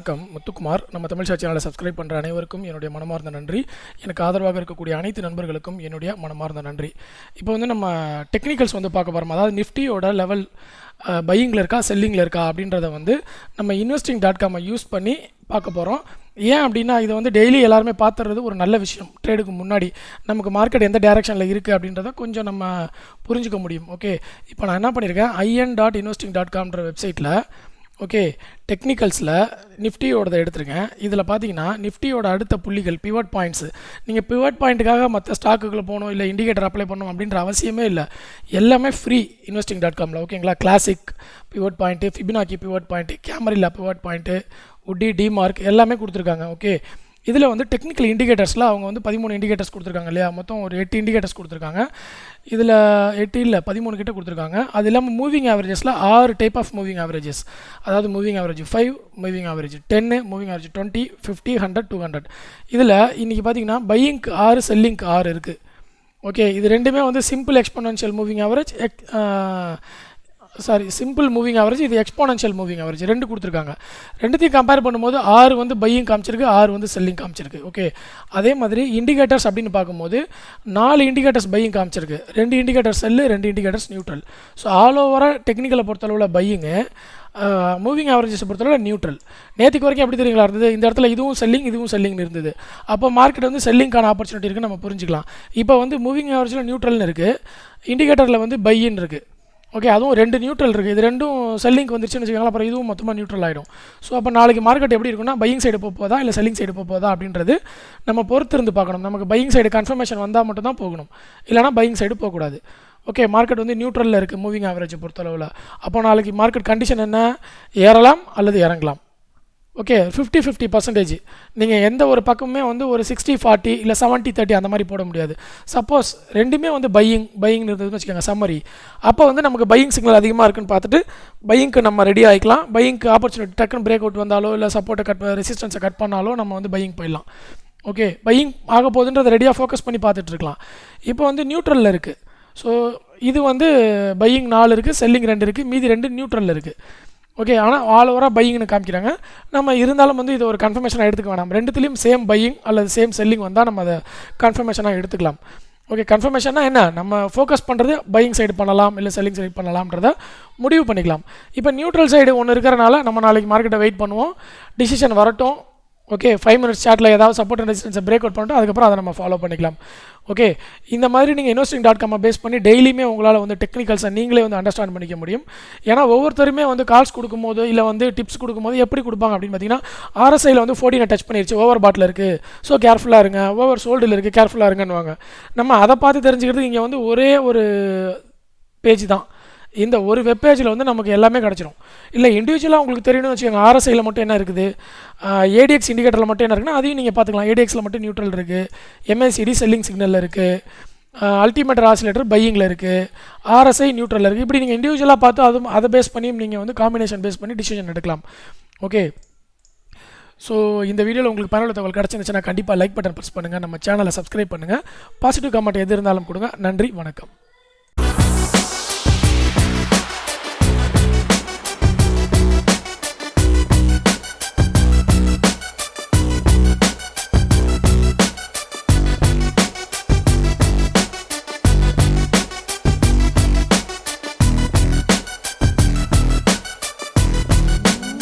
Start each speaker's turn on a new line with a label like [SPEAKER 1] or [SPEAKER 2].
[SPEAKER 1] வணக்கம் முத்துக்குமார். நம்ம தமிழ் சேனலை சப்ஸ்கிரைப் பண்ணுற அனைவருக்கும் என்னுடைய மனமார்ந்த நன்றி. எனக்கு ஆதரவாக இருக்கக்கூடிய அனைத்து நண்பர்களுக்கும் என்னுடைய மனமார்ந்த நன்றி. இப்போ வந்து நம்ம டெக்னிக்கல்ஸ் வந்து பார்க்க போகிறோம். அதாவது நிஃப்டியோட லெவல் பையிங்கில் இருக்கா செல்லிங்கில் இருக்கா அப்படின்றத வந்து நம்ம investing.com யூஸ் பண்ணி பார்க்க போகிறோம். ஏன் அப்படின்னா இதை வந்து டெய்லி எல்லாருமே பார்த்துறது ஒரு நல்ல விஷயம். ட்ரேடுக்கு முன்னாடி நமக்கு மார்க்கெட் எந்த டைரெக்ஷனில் இருக்குது அப்படின்றத கொஞ்சம் நம்ம புரிஞ்சுக்க முடியும். ஓகே, இப்போ நான் என்ன பண்ணியிருக்கேன், in.investing.comன்ற வெப்சைட்டில் ஓகே டெக்னிக்கல்ஸில் நிஃப்டியோடதை எடுத்துருக்கேன். இதில் பார்த்தீங்கன்னா நிஃப்டியோட அடுத்த புள்ளிகள் பிவட் பாயிண்ட்ஸு. நீங்கள் பிவட் பாயிண்ட்டுக்காக மற்ற ஸ்டாக்குகளை போகணும் இல்லை இண்டிகேட்டர் அப்ளை பண்ணணும் அப்படின்ற அவசியமே இல்லை. எல்லாமே ஃப்ரீ investing.comல. ஓகேங்களா, classic pivot point, Fibonacci pivot point, Camarilla pivot point, Woodie, DeMark எல்லாமே கொடுத்துருக்காங்க. ஓகே, இதில் வந்து டெக்னிக்கல் இண்டிகேட்டர்ஸில் அவங்க வந்து 13 இண்டிகேட்டர்ஸ் கொடுத்துருக்காங்க இல்லையா, மொத்தம் ஒரு 8 இண்டிகேட்டர்ஸ் கொடுத்துருக்காங்க. இதில் 8 இல்லை 13 கிட்ட கொடுத்துருக்காங்க. அது இல்லாமல் மூவிங் ஆவரேஜஸில் 6 டைப் ஆஃப் மூவிங் ஆவரேஜஸ். அதாவது moving average 5, moving average 10, moving average 20, 50, 100, 200. இதில் இன்றைக்கி பார்த்தீங்கன்னா பையிங்க்கு 6, செல்லிங்க்கு 6 இருக்குது. ஓகே, இது ரெண்டுமே வந்து simple exponential moving average, simple moving average, இது எக்ஸ்போனன்ஷியல் மூவிங் ஆவரேஜ் ரெண்டு கொடுத்துருக்காங்க. ரெண்டுத்தையும் கம்பேர் பண்ணும்போது 6 வந்து பையிங் காமிச்சிருக்கு, 6 வந்து செல்லிங் காமிச்சிருக்கு. ஓகே, அதே மாதிரி இண்டிகேட்டர்ஸ் அப்படின்னு பார்க்கும்போது 4 இண்டிகேட்டர்ஸ் பையிங் காமிச்சிருக்கு, 2 indicators sell, 2 indicators neutral. So all ஓவராக டெக்னிக்கலை பொறுத்தளவில் பையிங்கு, மூவிங் ஆவரேஜஸை பொறுத்தளவில் நியூட்ரல். நேற்றுக்கு வரைக்கும் எப்படி தெரியுங்களா இருந்தது, இந்த இடத்துல இதுவும் செல்லிங் இதுவும் செல்லிங்னு இருந்தது. அப்போ மார்க்கெட் வந்து செல்லிங்கான ஆப்பர்ச்சுனிட்டி இருக்குன்னு நம்ம புரிஞ்சுக்கலாம். இப்போ வந்து மூவிங் ஆவரேஜில் நியூட்ரல்னு இருக்குது, இண்டிகேட்டரில் வந்து பையின்னு இருக்குது. ஓகே, அதுவும் 2 நியூட்ரல் இருக்குது. இது ரெண்டும் செல்லிங் வந்துருச்சுன்னு வச்சுக்கோங்களா, அப்புறம் இதுவும் மொத்தமாக நியூட்ரல் ஆகிடும். ஸோ அப்போ நாளைக்கு மார்க்கெட் எப்படி இருக்குன்னா பையிங் சைடு போதா இல்லை செல்லிங் சைடு போதா அப்படின்றது நம்ம பொறுத்து இருந்து பார்க்கணும். நமக்கு பையிங் சைடு கன்ஃபர்மேஷன் வந்தால் மட்டும் தான் போகணும், இல்லைனா பையிங் சைடு போகக்கூடாது. ஓகே, மார்க்கெட் வந்து நியூட்ரலில் இருக்குது மூவிங் ஆவரேஜை பொறுத்தளவில். அப்போ நாளைக்கு மார்க்கெட் கண்டிஷன் என்ன, ஏறலாம் அல்லது இறங்கலாம். ஓகே, 50-50%. நீங்கள் எந்த ஒரு பக்கமுமே வந்து ஒரு 60-40 இல்லை 70-30 அந்த மாதிரி போட முடியாது. சப்போஸ் ரெண்டுமே வந்து பையிங் இருந்ததுன்னு வச்சுக்கோங்க சம்மரி, அப்போ வந்து நமக்கு பையிங் சிக்னல் அதிகமாக இருக்குன்னு பார்த்துட்டு பையிங்க்கு நம்ம ரெடி ஆகிக்கலாம். பையிங்க்கு ஆப்பர்ச்சுனிட்டி டக்குன்னு பிரேக் அவுட் வந்தாலோ இல்லை சப்போர்ட்டை ரெசிஸ்டன்ஸை கட் பண்ணாலோ நம்ம வந்து பையிங் போயிடலாம். ஓகே, பையிங் ஆக போகுதுன்றதை ரெடியாக ஃபோக்கஸ் பண்ணி பார்த்துட்ருக்கலாம். இப்போ வந்து நியூட்ரலில் இருக்குது. ஸோ இது வந்து பையிங் 4 இருக்குது, செல்லிங் 2 இருக்குது, மீதி 2 நியூட்ரலில் இருக்குது. ஓகே, ஆனால் ஆல் ஓவராக பையிங்னு காமிக்கிறாங்க. நம்ம இருந்தாலும் வந்து இது ஒரு கன்ஃபர்மேஷனாக எடுத்துக்க வேணாம். ரெண்டுத்துலேயும் சேம் பையிங் அல்லது சேம் செல்லிங் வந்தால் நம்ம அதை கன்ஃபர்மேஷனாக எடுத்துக்கலாம். ஓகே, கன்ஃபர்மேஷன்னா என்ன, நம்ம ஃபோக்கஸ் பண்ணுறது பையிங் சைடு பண்ணலாம் இல்லை செல்லிங் சைடு பண்ணலாம்ன்றத முடிவு பண்ணிக்கலாம். இப்போ நியூட்ரல் சைடு ஒன்று இருக்கிறனால நம்ம நாளைக்கு மார்க்கெட்டை வெயிட் பண்ணுவோம், டிசிஷன் வரட்டும். ஓகே, 5 மினிட்ஸ் சார்ட்டில் ஏதாவது சப்போர்ட் அண்ட் ரெசிஸ்டன்ஸை பிரேக் அவுட் பண்ணிட்டு அதுக்கப்புறம் அதை நம்ம ஃபாலோ பண்ணிக்கலாம். ஓகே, இந்த மாதிரி நீங்கள் investing.com பேஸ் பண்ணி டெய்லியுமே உங்களால் வந்து டெக்னிக்கல்ஸை நீங்களே வந்து அண்டர்ஸ்டாண்ட் பண்ணிக்க முடியும். ஏன்னா ஒவ்வொருத்தருமே வந்து கால்ஸ் கொடுக்கும்போது இல்லை வந்து டிப்ஸ் கொடுக்கும்போது எப்படி கொடுப்பாங்க அப்படின்னு பார்த்தீங்கன்னா, RSIயில் வந்து 14 டச் பண்ணிருச்சு, ஓவர் பாட்டில் இருக்குது, ஸோ கேர்ஃபுல்லாக இருங்க, ஓவர் சோல்டில் இருக்குது, கேர்ஃபுல்லாக இருங்கன்னுவாங்க. நம்ம அதை பார்த்து தெரிஞ்சுக்கிறது இங்கே வந்து ஒரே ஒரு பேஜ் தான். இந்த ஒரு வெப் பேஜில் வந்து நமக்கு எல்லாமே கிடச்சிரும். இல்லை இண்டிவிஜுவலாக உங்களுக்கு தெரியணும்னு வச்சுக்கோங்க, RSIயில் மட்டும் என்ன இருக்குது, ADX இண்டிகேட்டரில் மட்டும் என்ன இருக்குன்னா அதையும் நீங்கள் பார்த்துக்கலாம். ADXயில் மட்டும் நியூட்ரல் இருக்குது, MACD செல்லிங் சிக்னலில் இருக்குது, அல்டிமேட்டர் ஆசிலேட்டர் பையிங்கில் இருக்குது, RSI நியூட்ரலில் இருக்குது. இப்படி நீங்கள் இண்டிவிஜுவலாக பார்த்து அதை பேஸ் பண்ணி நீங்கள் வந்து காம்பினேஷன் பேஸ் பண்ணி டிசிஷன் எடுக்கலாம். ஓகே, ஸோ இந்த வீடியோவில் உங்களுக்கு பயனுள்ள தகவல் கிடச்சிருந்துச்சுன்னா கண்டிப்பாக லைக் பட்டன் ப்ரெஸ் பண்ணுங்கள், நம்ம சேனலை சப்ஸ்கிரைப் பண்ணுங்கள், பாசிட்டிவ் கமெண்ட் எது இருந்தாலும் கொடுங்க. நன்றி, வணக்கம்.